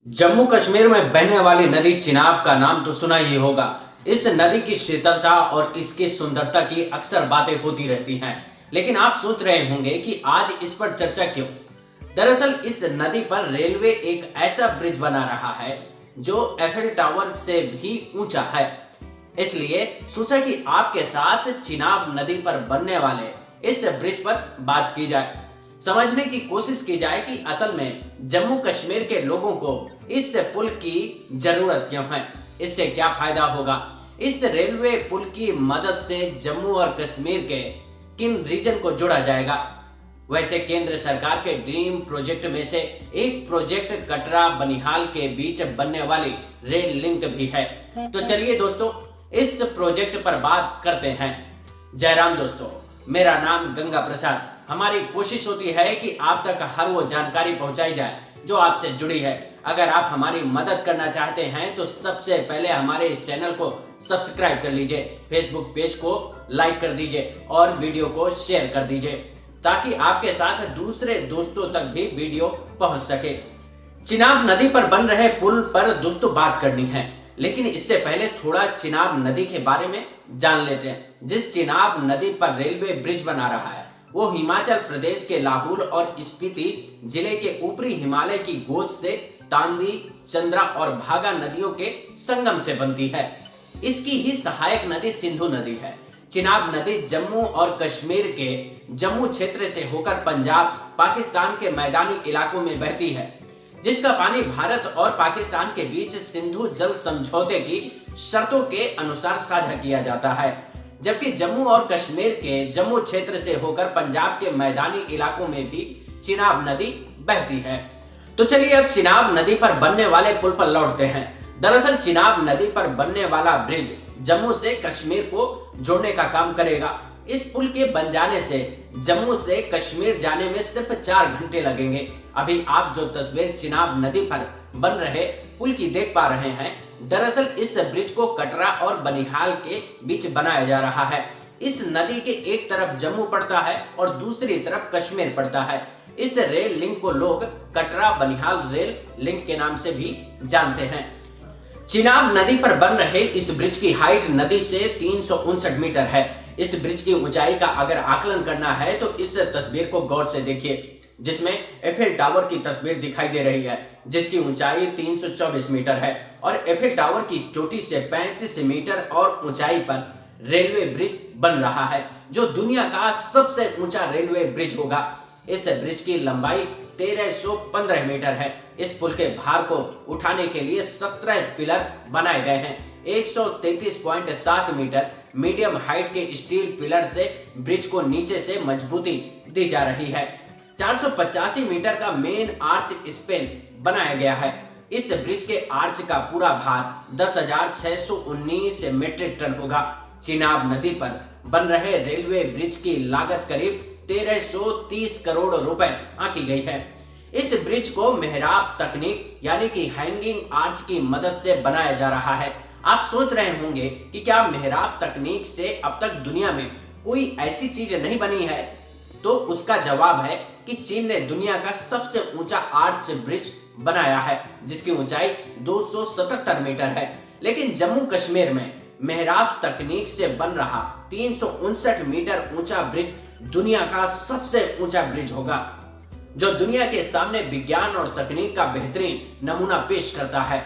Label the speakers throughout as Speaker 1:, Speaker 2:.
Speaker 1: जम्मू कश्मीर में बहने वाली नदी चिनाब का नाम तो सुना ही होगा। इस नदी की शीतलता और इसकी सुंदरता की अक्सर बातें होती रहती हैं, लेकिन आप सोच रहे होंगे कि आज इस पर चर्चा क्यों। दरअसल इस नदी पर रेलवे एक ऐसा ब्रिज बना रहा है जो एफिल टावर से भी ऊंचा है। इसलिए सोचा कि आपके साथ चिनाब नदी पर बनने वाले इस ब्रिज पर बात की जाए, समझने की कोशिश की जाए कि असल में जम्मू कश्मीर के लोगों को इस पुल की जरूरत क्यों है, इससे क्या फायदा होगा, इस रेलवे पुल की मदद से जम्मू और कश्मीर के किन रीजन को जोड़ा जाएगा। वैसे केंद्र सरकार के ड्रीम प्रोजेक्ट में से एक प्रोजेक्ट कटरा बनिहाल के बीच बनने वाली रेल लिंक भी है। तो चलिए दोस्तों, इस प्रोजेक्ट पर बात करते हैं। जयराम दोस्तों, मेरा नाम गंगा प्रसाद। हमारी कोशिश होती है कि आप तक हर वो जानकारी पहुंचाई जाए जो आपसे जुड़ी है। अगर आप हमारी मदद करना चाहते हैं तो सबसे पहले हमारे इस चैनल को सब्सक्राइब कर लीजिए, फेसबुक पेज को लाइक कर दीजिए और वीडियो को शेयर कर दीजिए ताकि आपके साथ दूसरे दोस्तों तक भी वीडियो पहुंच सके। चिनाब नदी पर बन रहे पुल पर दोस्तों बात करनी है, लेकिन इससे पहले थोड़ा चिनाब नदी के बारे में जान लेते हैं। जिस चिनाब नदी पर रेलवे ब्रिज बना रहा है वो हिमाचल प्रदेश के लाहौल और स्पीति जिले के ऊपरी हिमालय की गोद से तांदी, चंद्रा और भागा नदियों के संगम से बनती है। इसकी ही सहायक नदी सिंधु नदी है। चिनाब नदी जम्मू और कश्मीर के जम्मू क्षेत्र से होकर पंजाब, पाकिस्तान के मैदानी इलाकों में बहती है, जिसका पानी भारत और पाकिस्तान के बीच सिंधु जल समझौते की शर्तों के अनुसार साझा किया जाता है, जबकि जम्मू और कश्मीर के जम्मू क्षेत्र से होकर पंजाब के मैदानी इलाकों में भी चिनाब नदी बहती है। तो चलिए अब चिनाब नदी पर बनने वाले पुल पर लौटते हैं। दरअसल चिनाब नदी पर बनने वाला ब्रिज जम्मू से कश्मीर को जोड़ने का काम करेगा। इस पुल के बन जाने से जम्मू से कश्मीर जाने में सिर्फ 4 घंटे लगेंगे। अभी आप जो तस्वीर चिनाब नदी पर बन रहे पुल की देख पा रहे हैं, दरअसल इस ब्रिज को कटरा और बनिहाल के बीच बनाया जा रहा है। इस नदी के एक तरफ जम्मू पड़ता है और दूसरी तरफ कश्मीर पड़ता है। इस रेल लिंक को लोग कटरा बनिहाल रेल लिंक के नाम से भी जानते हैं। चिनाब नदी पर बन रहे इस ब्रिज की हाइट नदी से 359 मीटर है। इस ब्रिज की ऊंचाई का अगर आकलन करना है तो इस तस्वीर को गौर से देखिए, जिसमें एफिल टावर की तस्वीर दिखाई दे रही है, जिसकी ऊंचाई 324 मीटर है और एफिल टावर की चोटी से 35 मीटर और ऊंचाई पर रेलवे ब्रिज बन रहा है, जो दुनिया का सबसे ऊंचा रेलवे ब्रिज होगा। इस ब्रिज की लंबाई 1315 मीटर है। इस पुल के भार को उठाने के लिए 17 पिलर बनाए गए हैं। 133.7 मीटर मीडियम हाइट के स्टील पिलर से ब्रिज को नीचे से मजबूती दी जा रही है। 485 मीटर का मेन आर्च स्पेन बनाया गया है। इस ब्रिज के आर्च का पूरा भार 10,619 मीट्रिक टन होगा। चिनाब नदी पर बन रहे रेलवे ब्रिज की लागत करीब 1330 करोड़ रुपए आंकी गई है। इस ब्रिज को मेहराब तकनीक यानी कि हैंगिंग आर्च की मदद से बनाया जा रहा है। आप सोच रहे होंगे कि क्या मेहराब तकनीक से अब तक दुनिया में कोई ऐसी चीज नहीं बनी है, तो उसका जवाब है कि चीन ने दुनिया का सबसे ऊंचा आर्च ब्रिज बनाया है, जिसकी ऊंचाई 277 मीटर है। लेकिन जम्मू कश्मीर में मेहराब तकनीक से बन रहा 359 मीटर ऊंचा ब्रिज दुनिया का सबसे ऊंचा ब्रिज होगा, जो दुनिया के सामने विज्ञान और तकनीक का बेहतरीन नमूना पेश करता है।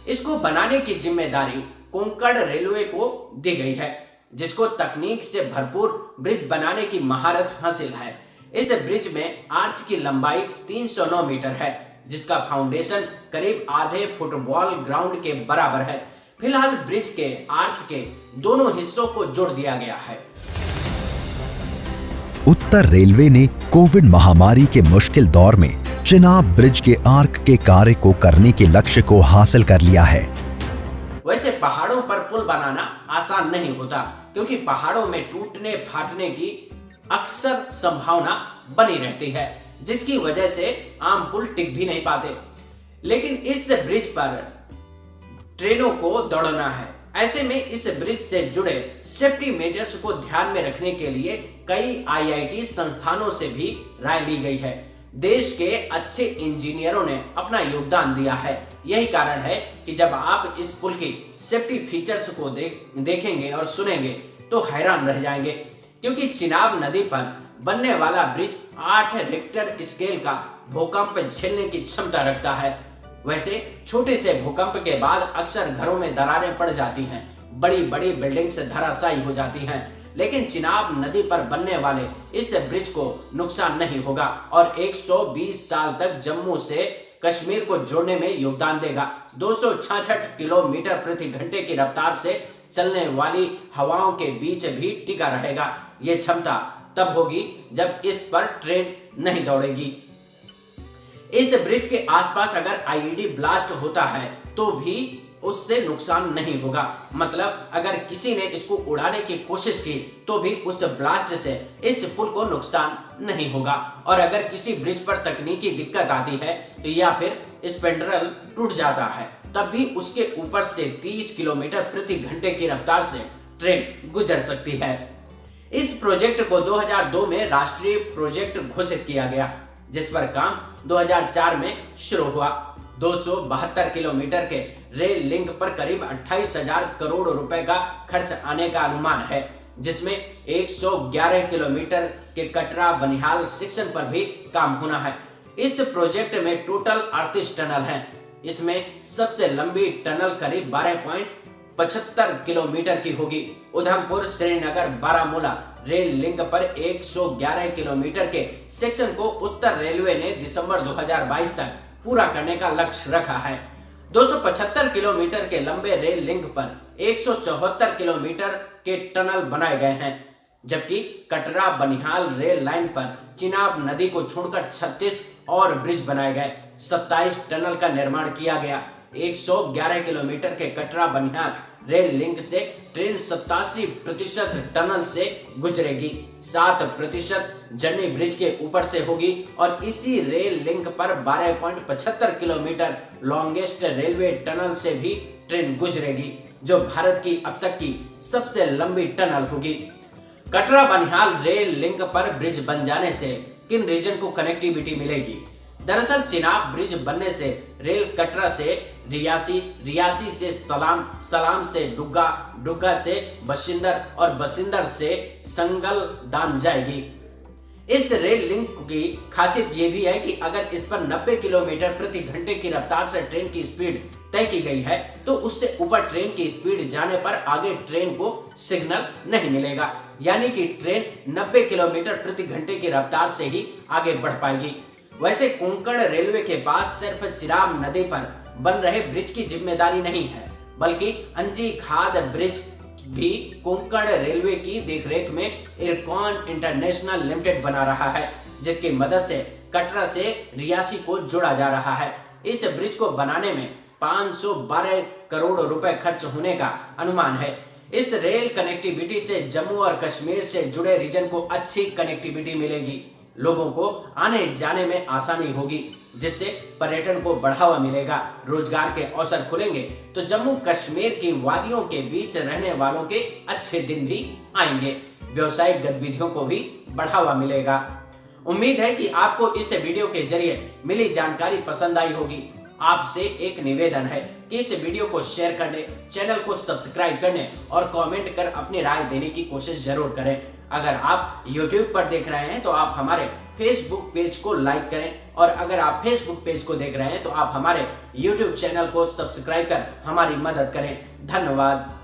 Speaker 1: इसको बनाने की जिम्मेदारी कोंकण रेलवे को दी गई है, जिसको तकनीक से भरपूर ब्रिज बनाने की महारत हासिल है। इस ब्रिज में आर्च की लंबाई 309 मीटर है, जिसका फाउंडेशन करीब आधे फुटबॉल ग्राउंड के बराबर है। फिलहाल ब्रिज के आर्च के दोनों हिस्सों को जोड़ दिया गया है।
Speaker 2: उत्तर रेलवे ने कोविड महामारी के मुश्किल दौर में चिनाब ब्रिज के आर्क के कार्य को करने के लक्ष्य को हासिल कर लिया है।
Speaker 1: वैसे पहाड़ों पर पुल बनाना आसान नहीं होता, क्योंकि पहाड़ों में टूटने फाटने की अक्सर संभावना बनी रहती है, जिसकी वजह से आम पुल टिक भी नहीं पाते। लेकिन इस ब्रिज पर ट्रेनों को दौड़ना है, ऐसे में इस ब्रिज से जुड़े सेफ्टी मेजर्स को ध्यान में रखने के लिए कई आईआईटी संस्थानों से भी राय ली गई है। देश के अच्छे इंजीनियरों ने अपना योगदान दिया है। यही कारण है कि जब आप इस पुल की सेफ्टी फीचर्स को देखेंगे और सुनेंगे तो हैरान रह जाएंगे, क्योंकि चिनाब नदी पर बनने वाला ब्रिज 8 रिक्टर स्केल का भूकंप झेलने की क्षमता रखता है। वैसे छोटे से भूकंप के बाद अक्सर घरों में दरारें पड़ जाती हैं, बड़ी बड़ी बिल्डिंग्स धराशायी हो जाती हैं, लेकिन चिनाब नदी पर बनने वाले इस ब्रिज को नुकसान नहीं होगा और 120 साल तक जम्मू से कश्मीर को जोड़ने में योगदान देगा। 266 किलोमीटर प्रति घंटे की रफ्तार से चलने वाली हवाओं के बीच भी टिका रहेगा। ये क्षमता तब होगी जब इस पर ट्रेन नहीं दौड़ेगी। इस ब्रिज के आसपास अगर आईईडी ब्लास्ट होता है तो भी उससे नुकसान नहीं होगा। मतलब अगर किसी ने इसको उड़ाने की कोशिश की तो भी उस ब्लास्ट से इस पुल को नुकसान नहीं होगा। और अगर किसी ब्रिज पर तकनीकी दिक्कत आती है तो या फिर स्पैंड्रेल टूट जाता है, तब भी उसके ऊपर से 30 किलोमीटर प्रति घंटे की रफ्तार से ट्रेन गुजर सकती है। इस प्रोजेक्ट को 2002 में राष्ट्रीय प्रोजेक्ट घोषित किया गया, जिस पर काम 2004 में शुरू हुआ। 272 किलोमीटर के रेल लिंक पर करीब 28,000 करोड़ रुपए का खर्च आने का अनुमान है, जिसमें 111 किलोमीटर के कटरा बनिहाल सेक्शन पर भी काम होना है। इस प्रोजेक्ट में टोटल 38 टनल हैं। इसमें सबसे लंबी टनल करीब 12.75 किलोमीटर की होगी। उधमपुर श्रीनगर बारामूला रेल लिंक पर 111 किलोमीटर के सेक्शन को उत्तर रेलवे ने दिसंबर 2022 तक पूरा करने का लक्ष्य रखा है। 275 किलोमीटर के लंबे रेल लिंक पर 174 किलोमीटर के टनल बनाए गए हैं, जबकि कटरा बनिहाल रेल लाइन पर चिनाब नदी को छोड़कर 36 और ब्रिज बनाए गए। 27 टनल का निर्माण किया गया। 111 किलोमीटर के कटरा बनिहाल रेल लिंक से ट्रेन 87% टनल से गुजरेगी, 7% जर्नी ब्रिज के ऊपर से होगी और इसी रेल लिंक पर 12.75 किलोमीटर लॉन्गेस्ट रेलवे टनल से भी ट्रेन गुजरेगी, जो भारत की अब तक की सबसे लंबी टनल होगी। कटरा बनिहाल रेल लिंक पर ब्रिज बन जाने से किन रीजन को कनेक्टिविटी मिलेगी? दरअसल चिनाब ब्रिज बनने से रेल कटरा से रियासी, रियासी से सलाम, सलाम से डुग्गा, डुग्गा से बशिंदर और बशिंदर से संगलदान जाएगी। इस रेल लिंक की खासियत ये भी है कि अगर इस पर 90 किलोमीटर प्रति घंटे की रफ्तार से ट्रेन की स्पीड तय की गई है तो उससे ऊपर ट्रेन की स्पीड जाने पर आगे ट्रेन को सिग्नल नहीं मिलेगा, यानी कि ट्रेन 90 किलोमीटर प्रति घंटे की रफ्तार से ही आगे बढ़ पाएगी। वैसे कोंकण रेलवे के पास सिर्फ चिनाब नदी पर बन रहे ब्रिज की जिम्मेदारी नहीं है, बल्कि अंजी खाद ब्रिज भी कोंकण रेलवे की देखरेख में इरकॉन इंटरनेशनल लिमिटेड बना रहा है, जिसकी मदद से कटरा से रियासी को जोड़ा जा रहा है। इस ब्रिज को बनाने में 512 करोड़ रुपए खर्च होने का अनुमान है। इस रेल कनेक्टिविटी से जम्मू और कश्मीर से जुड़े रीजन को अच्छी कनेक्टिविटी मिलेगी, लोगों को आने जाने में आसानी होगी, जिससे पर्यटन को बढ़ावा मिलेगा, रोजगार के अवसर खुलेंगे, तो जम्मू कश्मीर की वादियों के बीच रहने वालों के अच्छे दिन भी आएंगे, व्यवसायिक गतिविधियों को भी बढ़ावा मिलेगा। उम्मीद है कि आपको इस वीडियो के जरिए मिली जानकारी पसंद आई होगी। आपसे एक निवेदन है कि इस वीडियो को शेयर करने, चैनल को सब्सक्राइब करने और कमेंट कर अपनी राय देने की कोशिश जरूर करें। अगर आप YouTube पर देख रहे हैं तो आप हमारे Facebook पेज को लाइक करें और अगर आप Facebook पेज को देख रहे हैं तो आप हमारे YouTube चैनल को सब्सक्राइब कर हमारी मदद करें। धन्यवाद।